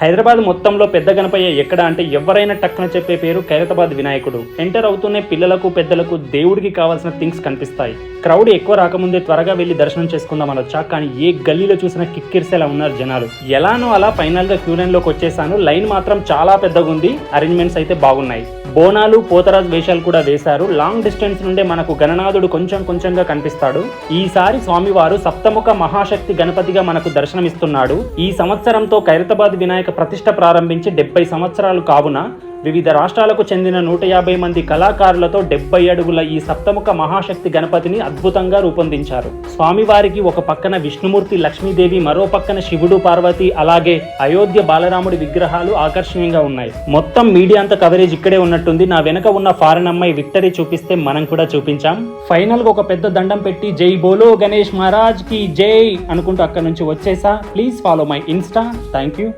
హైదరాబాద్ మొత్తంలో పెద్ద గణపయ్య ఎక్కడ అంటే ఎవరైనా టక్కున చెప్పే పేరు ఖైరతాబాద్ వినాయకుడు. ఎంటర్ అవుతూనే పిల్లలకు పెద్దలకు దేవుడికి కావాల్సిన థింగ్స్ కనిపిస్తాయి. క్రౌడ్ ఎక్కువ రాకముందే త్వరగా వెళ్ళి దర్శనం చేసుకుందాం అనొచ్చా, కానీ ఏ గల్లీలో చూసినా కిక్కిరిసేలా ఉన్నారు జనాలు. ఎలానో అలా ఫైనల్ గా క్యూ లైన్ లోకి వచ్చేసాను. లైన్ మాత్రం చాలా పెద్దగా ఉంది. అరేంజ్మెంట్స్ అయితే బాగున్నాయి. బోనాలు పోతరాజ్ వేషాలు కూడా వేశారు. లాంగ్ డిస్టెన్స్ నుండే మనకు గణనాథుడు కొంచెంగా కనిపిస్తాడు. ఈసారి స్వామివారు సప్తముఖ మహాశక్తి గణపతిగా మనకు దర్శనమిస్తున్నాడు. ఈ సంవత్సరంతో ఖైరతాబాద్ వినాయక ప్రతిష్ఠ ప్రారంభించి 70 సంవత్సరాలు కావున వివిధ రాష్ట్రాలకు చెందిన 150 మంది కళాకారులతో 70 అడుగుల ఈ సప్తముఖ మహాశక్తి గణపతిని అద్భుతంగా రూపొందించారు. స్వామివారికి ఒక పక్కన విష్ణుమూర్తి, లక్ష్మీదేవి, మరో పక్కన శివుడు, పార్వతి, అలాగే అయోధ్య బాలరాముడి విగ్రహాలు ఆకర్షణీయంగా ఉన్నాయి. మొత్తం మీడియా అంతా కవరేజ్ ఇక్కడే ఉన్నట్టుంది. నా వెనక ఉన్న ఫారెన్ అమ్మాయి విక్టరీ చూపిస్తే మనం కూడా చూపించాం. ఫైనల్ గా ఒక పెద్ద దండం పెట్టి జై బోలో గణేష్ మహారాజ్ కి జై అనుకుంటూ అక్కడ నుంచి వచ్చేసా. Please follow my Insta. Thank you.